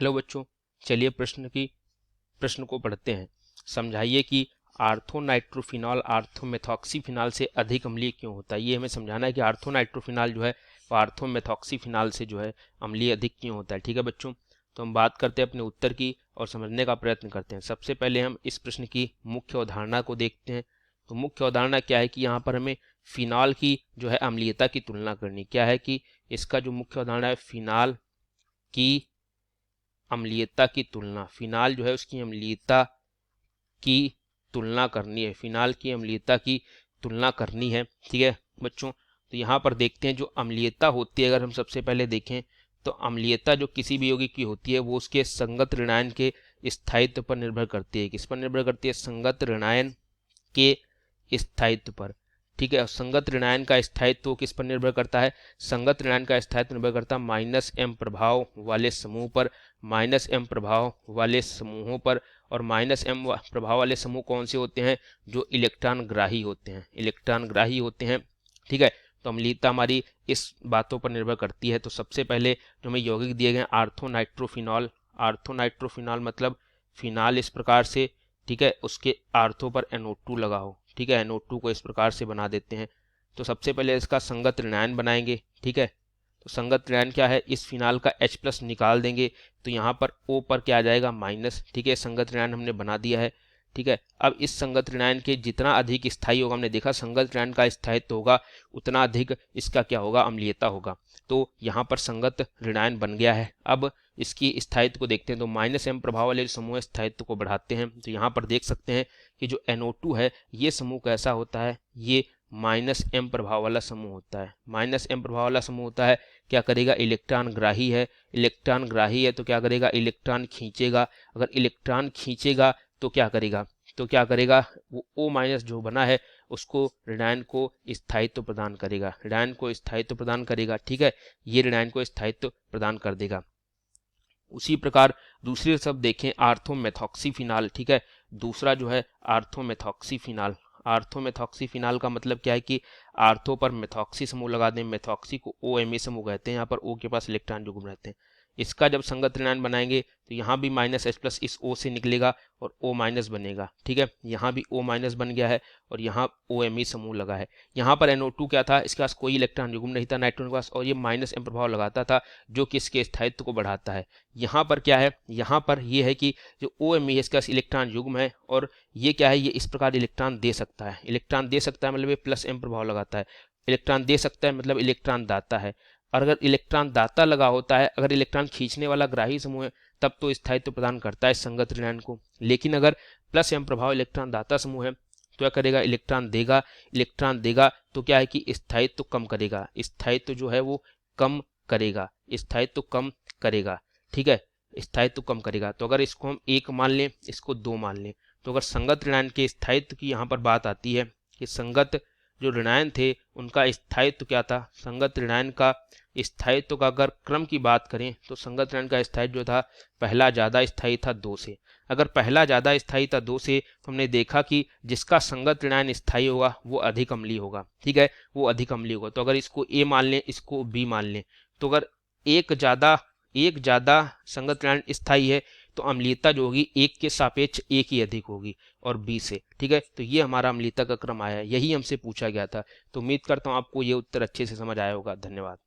Hello बच्चों, चलिए प्रश्न को पढ़ते हैं। समझाइए कि आर्थोनाइट्रोफिनॉल आर्थोमेथॉक्सीफिनाल से अधिक अम्लीय क्यों होता है। ये हमें समझाना है कि आर्थोनाइट्रोफिनॉल जो है वो आर्थोमेथॉक्सीफिनाल से जो है अम्लीय अधिक क्यों होता है। ठीक है बच्चों, तो हम बात करते हैं अपने उत्तर की और समझने का प्रयत्न करते हैं। सबसे पहले हम इस प्रश्न की मुख्य अवधारणा को देखते हैं। तो मुख्य अवधारणा क्या है कि यहाँ पर हमें फिनॉल की जो है अम्लीयता की तुलना करनी। क्या है कि इसका जो मुख्य अवधारणा है फिनॉल की अम्लीयता की तुलना, फिनाल जो है उसकी अम्लीयता की तुलना करनी है, फिनाल की अम्लीयता की तुलना करनी है। ठीक है बच्चों, तो यहाँ पर देखते हैं जो अम्लीयता होती है, अगर हम सबसे पहले देखें तो अम्लीयता जो किसी भी यौगिक की होती है वो उसके संगत ऋणायन के स्थायित्व पर निर्भर करती है। किस पर निर्भर करती है? संगत ऋणायन के स्थायित्व पर। ठीक है, और संगत ऋणायन का स्थायित्व किस पर निर्भर करता है? संगत ऋणायन का स्थायित्व निर्भर करता है -m प्रभाव वाले समूह पर, -m प्रभाव वाले समूहों पर। और -m प्रभाव वाले समूह कौन से होते हैं? जो इलेक्ट्रॉन ग्राही होते हैं, इलेक्ट्रॉन ग्राही होते हैं। ठीक है, तो अम्लीयता हमारी इस बातों पर निर्भर करती है। तो सबसे पहले जो हमें यौगिक दिए गए आर्थोनाइट्रोफिनॉल, आर्थोनाइट्रोफिनॉल मतलब फिनाल इस प्रकार से, ठीक है, उसके आर्थो पर NO2 लगा हो। ठीक है, NO2 को इस प्रकार से बना देते हैं। तो सबसे पहले इसका संगत ऋणायन बनाएंगे। ठीक है, तो संगत ऋणायन क्या है? इस फिनाल का H+ निकाल देंगे तो यहाँ पर O पर क्या आ जाएगा? माइनस। ठीक है, संगत ऋणायन हमने बना दिया है। ठीक है, अब इस संगत ऋणायन के जितना अधिक स्थायी होगा, हमने देखा संगत ऋणायन का स्थायित्व होगा उतना अधिक इसका क्या होगा? अम्लीयता होगा। तो यहाँ पर संगत ऋणायन बन गया है। अब इसकी स्थायित्व को देखते हैं तो -m प्रभाव वाले समूह स्थायित्व को बढ़ाते हैं। तो यहाँ पर देख सकते हैं कि जो NO2 है ये समूह कैसा होता है? ये -m प्रभाव वाला समूह होता है। -m प्रभाव वाला समूह होता है, क्या करेगा? इलेक्ट्रॉन ग्राही है। इलेक्ट्रॉन ग्राही है तो क्या करेगा? इलेक्ट्रॉन खींचेगा। अगर इलेक्ट्रॉन खींचेगा तो क्या करेगा? तो क्या करेगा? वो O- जो बना है उसको ऋणायन को स्थायित्व प्रदान करेगा, ऋणायन को स्थायित्व प्रदान करेगा। ठीक है, ये ऋणायन को स्थायित्व प्रदान कर देगा। उसी प्रकार दूसरी शब्द देखें आर्थोमेथॉक्सीफिनाल। ठीक है, दूसरा जो है आर्थोमेथॉक्सीफिनाल। आर्थोमेथॉक्सीफिनाल का मतलब क्या है कि आर्थो पर मेथॉक्सी समूह लगा दें। मेथॉक्सी को OMa समूह कहते हैं। यहाँ पर O के पास इलेक्ट्रॉन युग्म रहते हैं। इसका जब संगत ऋणायन बनाएंगे तो यहाँ भी -H+ इस O से निकलेगा और O- बनेगा। ठीक है, यहाँ भी O- बन गया है और यहाँ OMe समूह लगा है। यहाँ पर NO2 क्या था? इसके पास कोई इलेक्ट्रॉन युग्म नहीं था नाइट्रोजन के पास, और ये -m प्रभाव लगाता था जो कि इसके स्थायित्व को बढ़ाता है। यहाँ पर क्या है? यहाँ पर ये है कि जो OMe है इसके पास इलेक्ट्रॉन युग्म है और ये क्या है? ये इस प्रकार इलेक्ट्रॉन दे सकता है। इलेक्ट्रॉन दे सकता है मतलब ये +m प्रभाव लगाता है। इलेक्ट्रॉन दे सकता है मतलब इलेक्ट्रॉन दाता है। और अगर इलेक्ट्रॉन दाता लगा होता है, अगर इलेक्ट्रॉन खींचने वाला ग्राही समूह है, तब तो स्थायित्व प्रदान करता है संगत ऋणायन को। लेकिन अगर +m प्रभाव इलेक्ट्रॉन दाता समूह है तो क्या करेगा? इलेक्ट्रॉन देगा। इलेक्ट्रॉन देगा तो क्या है कि स्थायित्व कम करेगा, स्थायित्व जो है वो कम करेगा, स्थायित्व कम करेगा। ठीक है, स्थायित्व कम करेगा। तो अगर इसको हम 1 मान लें, इसको 2 मान लें, तो अगर संगत ऋणायन के स्थायित्व की यहाँ पर बात आती है कि संगत जो ऋणायन थे उनका स्थायित्व क्या था? संगत ऋणायन का स्थायित्व का अगर क्रम की बात करें तो संगत ऋणायन का स्थायित्व जो था पहला ज्यादा स्थायी था 2 से। अगर पहला ज्यादा स्थायी था 2 से तो हमने देखा कि जिसका संगत ऋणायन स्थायी होगा वो अधिक अम्लीय होगा। ठीक है, वो अधिक अम्लीय होगा। तो अगर इसको A मान लें, इसको B मान लें, तो अगर एक ज्यादा संगत ऋणायन स्थायी है तो अम्लीयता जो होगी 1 के सापेक्ष 1 ही अधिक होगी और B से। ठीक है, तो ये हमारा अम्लीयता का क्रम आया है, यही हमसे पूछा गया था। तो उम्मीद करता हूँ आपको ये उत्तर अच्छे से समझ आया होगा। धन्यवाद।